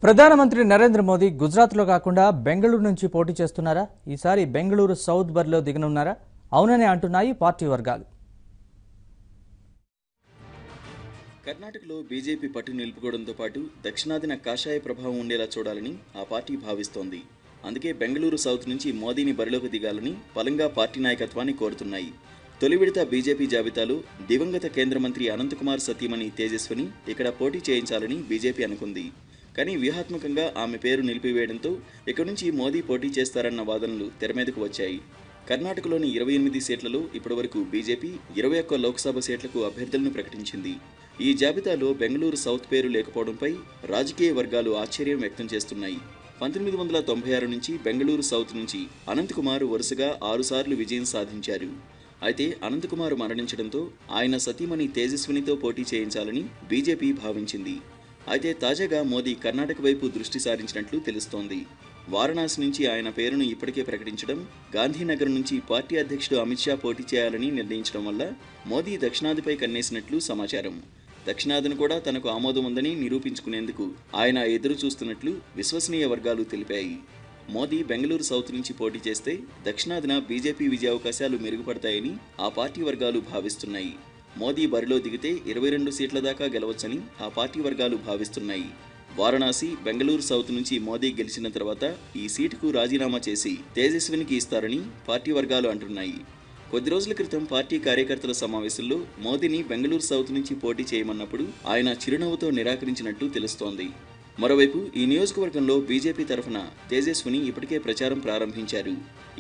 ప్రధానమంత్రి నరేంద్ర మోదీ గుజరాత్లో కాకుండా బెంగళూరు నుంచి పోటీ చేస్తున్నారా? ఈసారి బెంగళూరు సౌత్ బరిలో దిగనున్నారా? అవుననే అంటున్నాయి పార్టీ వర్గాలు. కర్ణాటకలో బీజేపీ పట్టు నిలుపుకోవడంతో పాటు దక్షిణాదిన కాషాయ ప్రభావం ఉండేలా చూడాలని ఆ పార్టీ భావిస్తోంది. అందుకే బెంగళూరు సౌత్ నుంచి మోదీని బరిలోకి దిగాలని బలంగా పార్టీ నాయకత్వాన్ని కోరుతున్నాయి. తొలి విడత బీజేపీ జాబితాలో దివంగత కేంద్ర మంత్రి అనంతకుమార్ సతీమణి తేజస్విని ఇక్కడ పోటీ చేయించాలని బీజేపీ అనుకుంది. కానీ వ్యూహాత్మకంగా ఆమె పేరు నిలిపివేయడంతో ఇక్కడి నుంచి మోదీ పోటీ చేస్తారన్న వాదనలు తెరమీదకు వచ్చాయి. కర్ణాటకలోని 28 సీట్లలో ఇప్పటివరకు బీజేపీ 21 లోక్సభ సీట్లకు అభ్యర్థులను ప్రకటించింది. ఈ జాబితాలో బెంగళూరు సౌత్ పేరు లేకపోవడంపై రాజకీయ వర్గాలు ఆశ్చర్యం వ్యక్తం చేస్తున్నాయి. 1996 నుంచి బెంగళూరు సౌత్ నుంచి అనంతకుమార్ వరుసగా 6 సార్లు విజయం సాధించారు. అయితే అనంతకుమార్ మరణించడంతో ఆయన సతీమణి తేజస్వినితో పోటీ చేయించాలని బీజేపీ భావించింది. అయితే తాజాగా మోదీ కర్ణాటక వైపు దృష్టి సారించినట్లు తెలుస్తోంది. వారణాసి నుంచి ఆయన పేరును ఇప్పటికే ప్రకటించడం, గాంధీనగర్ నుంచి పార్టీ అధ్యక్షుడు అమిత్ షా పోటీ చేయాలని నిర్ణయించడం వల్ల మోదీ దక్షిణాదిపై కన్నేసినట్లు సమాచారం. దక్షిణాదిని కూడా తనకు ఆమోదం ఉందని నిరూపించుకునేందుకు ఆయన ఎదురు చూస్తున్నట్లు విశ్వసనీయ వర్గాలు తెలిపాయి. మోదీ బెంగళూరు సౌత్ నుంచి పోటీ చేస్తే దక్షిణాదిన బీజేపీ విజయావకాశాలు మెరుగుపడతాయని ఆ పార్టీ వర్గాలు భావిస్తున్నాయి. మోదీ బరిలో దిగితే 22 సీట్ల దాకా గెలవచ్చని ఆ పార్టీ వర్గాలు భావిస్తున్నాయి. వారణాసి, బెంగళూరు సౌత్ నుంచి మోదీ గెలిచిన తర్వాత ఈ సీటుకు రాజీనామా చేసి తేజస్వినికి ఇస్తారని పార్టీ వర్గాలు అంటున్నాయి. కొద్ది రోజుల క్రితం పార్టీ కార్యకర్తల సమావేశంలో మోదీని బెంగళూరు సౌత్ నుంచి పోటీ చేయమన్నప్పుడు ఆయన చిరునవ్వుతో నిరాకరించినట్టు తెలుస్తోంది. మరోవైపు ఈ నియోజకవర్గంలో బీజేపీ తరఫున తేజస్విని ఇప్పటికే ప్రచారం ప్రారంభించారు.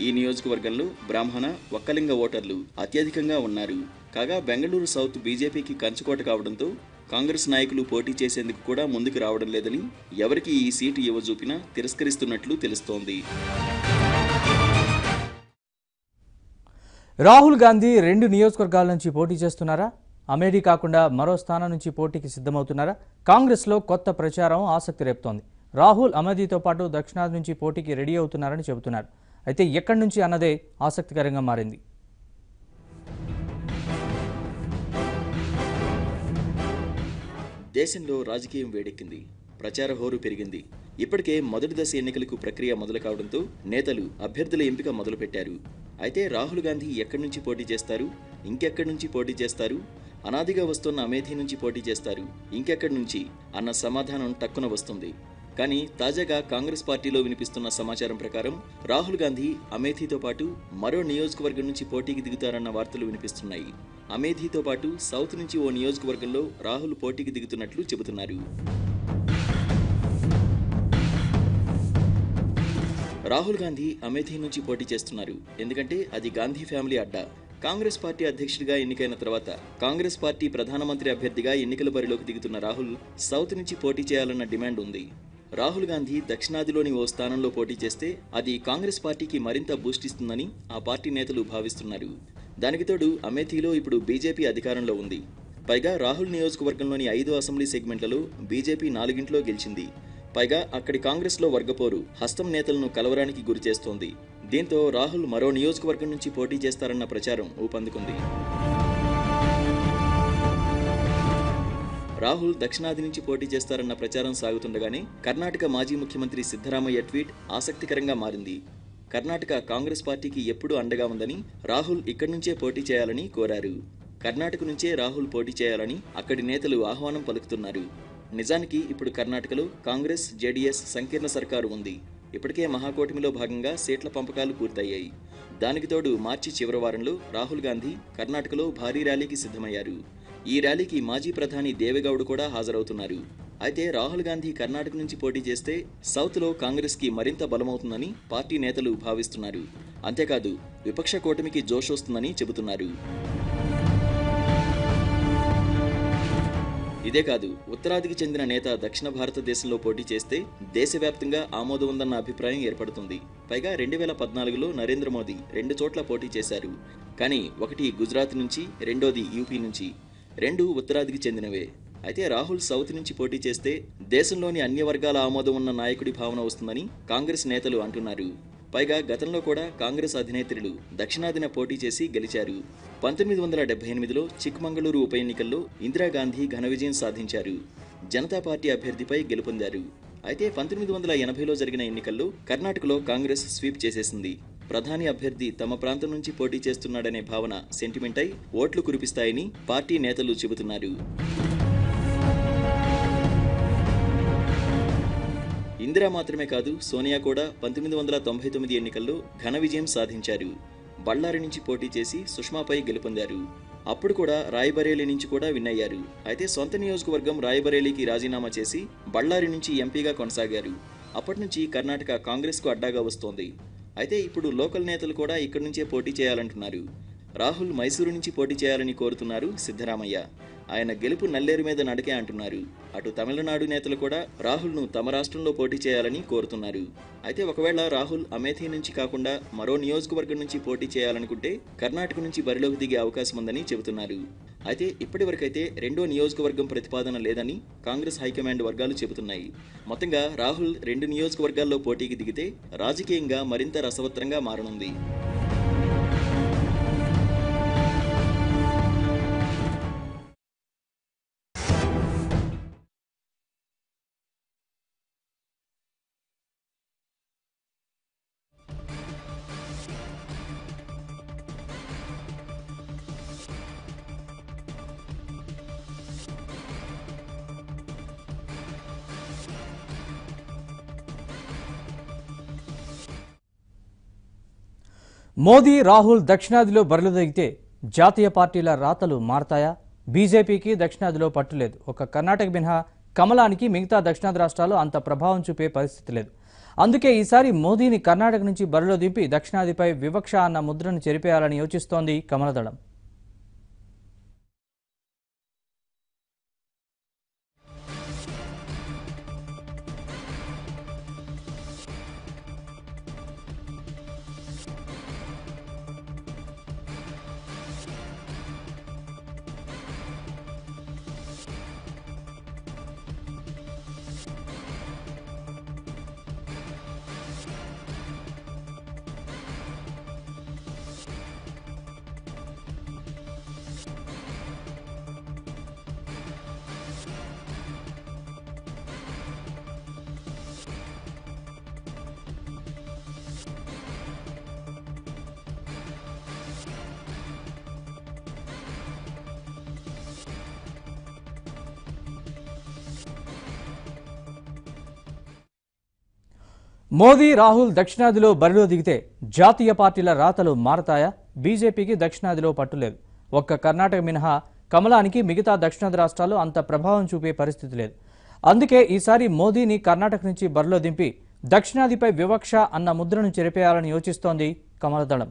ఈ నియోజకవర్గంలో బ్రాహ్మణ, ఒక్కలింగ ఓటర్లు అత్యధికంగా ఉన్నారు. కాగా బెంగళూరు సౌత్ బీజేపీకి కంచుకోట కావడంతో కాంగ్రెస్ నాయకులు పోటీ చేసేందుకు కూడా ముందుకు రావడం లేదని, ఎవరికి ఈ సీటు ఇవ్వజూపినా తిరస్కరిస్తున్నట్లు తెలుస్తోంది. రాహుల్ గాంధీ 2 నియోజకవర్గాల నుంచి పోటీ చేస్తున్నారా? అమేఠీ కాకుండా మరో స్థానం నుంచి పోటీకి సిద్ధమవుతున్నారా? కాంగ్రెస్లో కొత్త ప్రచారం ఆసక్తి రేపుతోంది. రాహుల్ అమేఠీతో పాటు దక్షిణాది నుంచి పోటీకి రెడీ అవుతున్నారని చెబుతున్నారు. అయితే ఎక్కడి నుంచి అన్నదే ఆసక్తికరంగా మారింది. దేశంలో రాజకీయం వేడెక్కింది, ప్రచార హోరు పెరిగింది. ఇప్పటికే మొదటి దశ ఎన్నికలకు ప్రక్రియ మొదలు కావడంతో నేతలు అభ్యర్థుల ఎంపిక మొదలుపెట్టారు. అయితే రాహుల్ గాంధీ ఎక్కడి నుంచి పోటీ చేస్తారు, ఇంకెక్కడి నుంచి పోటీ చేస్తారు, అనాదిగా వస్తున్న అమేఠీ నుంచి పోటీ చేస్తారు, ఇంకెక్కడి నుంచి అన్న సమాధానం టక్కున వస్తుంది. కానీ తాజాగా కాంగ్రెస్ పార్టీలో వినిపిస్తున్న సమాచారం ప్రకారం రాహుల్ గాంధీ అమేఠీతో పాటు మరో నియోజకవర్గం నుంచి పోటీకి దిగుతారన్న వార్తలు వినిపిస్తున్నాయి. అమేఠీతో పాటు సౌత్ నుంచి ఓ నియోజకవర్గంలో రాహుల్ పోటీకి దిగుతున్నట్లు చెబుతున్నారు. రాహుల్ గాంధీ అమేఠీ నుంచి పోటీ చేస్తున్నారు. ఎందుకంటే అది గాంధీ ఫ్యామిలీ అడ్డా. కాంగ్రెస్ పార్టీ అధ్యక్షుడిగా ఎన్నికైన తర్వాత కాంగ్రెస్ పార్టీ ప్రధానమంత్రి అభ్యర్థిగా ఎన్నికల బరిలోకి దిగుతున్న రాహుల్ సౌత్ నుంచి పోటీ చేయాలన్న డిమాండ్ ఉంది. రాహుల్ గాంధీ దక్షిణాదిలోని ఓ స్థానంలో పోటీ చేస్తే అది కాంగ్రెస్ పార్టీకి మరింత బూస్ట్ ఇస్తుందని ఆ పార్టీ నేతలు భావిస్తున్నారు. దానికి తోడు అమేఠీలో ఇప్పుడు బీజేపీ అధికారంలో ఉంది. పైగా రాహుల్ నియోజకవర్గంలోని 5 అసెంబ్లీ సెగ్మెంట్లలో బీజేపీ 4 గెలిచింది. పైగా అక్కడి కాంగ్రెస్లో వర్గపోరు హస్తం నేతలను కలవరానికి గురిచేస్తోంది. దీంతో రాహుల్ మరో నియోజకవర్గం నుంచి పోటీ చేస్తారన్న ప్రచారం ఊపందుకుంది. రాహుల్ దక్షిణాది నుంచి పోటీ చేస్తారన్న ప్రచారం సాగుతుండగానే కర్ణాటక మాజీ ముఖ్యమంత్రి సిద్ధరామయ్య ట్వీట్ ఆసక్తికరంగా మారింది. కర్ణాటక కాంగ్రెస్ పార్టీకి ఎప్పుడూ అండగా ఉందని, రాహుల్ ఇక్కడి నుంచే పోటీ చేయాలని కోరారు. కర్ణాటక నుంచే రాహుల్ పోటీ చేయాలని అక్కడి నేతలు ఆహ్వానం పలుకుతున్నారు. నిజానికి ఇప్పుడు కర్ణాటకలో కాంగ్రెస్, జేడీఎస్ సంకీర్ణ సర్కారు ఉంది. ఇప్పటికే మహాకూటమిలో భాగంగా సీట్ల పంపకాలు పూర్తయ్యాయి. దానికి తోడు మార్చి చివరి వారంలో రాహుల్ గాంధీ కర్ణాటకలో భారీ ర్యాలీకి సిద్ధమయ్యారు. ఈ ర్యాలీకి మాజీ ప్రధాని దేవేగౌడ కూడా హాజరవుతున్నారు. అయితే రాహుల్ గాంధీ కర్ణాటక నుంచి పోటీ చేస్తే సౌత్లో కాంగ్రెస్కి మరింత బలమవుతుందని పార్టీ నేతలు భావిస్తున్నారు. అంతేకాదు విపక్ష కూటమికి జోష్ వస్తుందని చెబుతున్నారు. ఇదే కాదు, ఉత్తరాదికి చెందిన నేత దక్షిణ భారతదేశంలో పోటీ చేస్తే దేశవ్యాప్తంగా ఆమోదం ఉందన్న అభిప్రాయం ఏర్పడుతుంది. పైగా 2014లో నరేంద్ర మోదీ 2 చోట్ల పోటీ చేశారు. కానీ ఒకటి గుజరాత్ నుంచి, రెండోది యూపీ నుంచి. 2 ఉత్తరాదికి చెందినవే. అయితే రాహుల్ సౌత్ నుంచి పోటీ చేస్తే దేశంలోని అన్ని వర్గాల ఆమోదం ఉన్న నాయకుడి భావన వస్తుందని కాంగ్రెస్ నేతలు అంటున్నారు. పైగా గతంలో కూడా కాంగ్రెస్ అధినేత్రులు దక్షిణాదిన పోటీ చేసి గెలిచారు. 1978లో చిక్మంగళూరు ఉప ఎన్నికల్లో ఇందిరాగాంధీ ఘన విజయం సాధించారు. జనతా పార్టీ అభ్యర్థిపై గెలుపొందారు. అయితే 1980లో జరిగిన ఎన్నికల్లో కర్ణాటకలో కాంగ్రెస్ స్వీప్ చేసేసింది. ప్రధాని అభ్యర్థి తమ ప్రాంతం నుంచి పోటీ చేస్తున్నాడనే భావన సెంటిమెంట్ అయి ఓట్లు కురిపిస్తాయని పార్టీ నేతలు చెబుతున్నారు. ఇందిరా మాత్రమే కాదు, సోనియా కూడా 1999 ఎన్నికల్లో ఘన విజయం సాధించారు. బళ్ళారి నుంచి పోటీ చేసి సుష్మాపై గెలుపొందారు. అప్పుడు కూడా రాయ్బరేలీ నుంచి కూడా విన్ అయ్యారు. అయితే సొంత నియోజకవర్గం రాయ్బరేలీకి రాజీనామా చేసి బళ్ళారి నుంచి ఎంపీగా కొనసాగారు. అప్పటి నుంచి కర్ణాటక కాంగ్రెస్కు అడ్డాగా వస్తోంది. అయితే ఇప్పుడు లోకల్ నేతలు కూడా ఇక్కడి నుంచే పోటీ చేయాలంటున్నారు. రాహుల్ మైసూరు నుంచి పోటీ చేయాలని కోరుతున్నారు సిద్ధరామయ్య. ఆయన గెలుపు నల్లేరు మీద నడకే అంటున్నారు. అటు తమిళనాడు నేతలు కూడా రాహుల్ను తమ రాష్ట్రంలో పోటీ చేయాలని కోరుతున్నారు. అయితే ఒకవేళ రాహుల్ అమేథీ నుంచి కాకుండా మరో నియోజకవర్గం నుంచి పోటీ చేయాలనుకుంటే కర్ణాటక నుంచి బరిలోకి దిగే అవకాశం ఉందని చెబుతున్నారు. అయితే ఇప్పటి వరకైతే రెండో నియోజకవర్గం ప్రతిపాదన లేదని కాంగ్రెస్ హైకమాండ్ వర్గాలు చెబుతున్నాయి. మొత్తంగా రాహుల్ 2 నియోజకవర్గాల్లో పోటీకి దిగితే రాజకీయంగా మరింత రసవత్రంగా మారనుంది. మోదీ రాహుల్ దక్షిణాదిలో బరిలో దిగితే జాతీయ పార్టీల రాతలు మారతాయా? బీజేపీకి దక్షిణాదిలో పట్టులేదు. ఒక కర్ణాటక మినహా కమలానికి మిగతా దక్షిణాది రాష్ట్రాలు అంత ప్రభావం చూపే పరిస్థితి లేదు. అందుకే ఈసారి మోదీని కర్ణాటక నుంచి బరిలో దింపి దక్షిణాదిపై వివక్ష అన్న ముద్రను చెరిపేయాలని యోచిస్తోంది కమలదళం. మోదీ రాహుల్ దక్షిణాదిలో బరిలో దిగితే జాతీయ పార్టీల రాతలు మారతాయా? బీజేపీకి దక్షిణాదిలో పట్టులేదు. ఒక్క కర్ణాటక మినహా కమలానికి మిగతా దక్షిణాది రాష్ట్రాలు అంత ప్రభావం చూపే పరిస్థితి లేదు. అందుకే ఈసారి మోదీని కర్ణాటక నుంచి బరిలో దింపి దక్షిణాదిపై వివక్ష అన్న ముద్రను చెరిపేయాలని యోచిస్తోంది కమలదళం.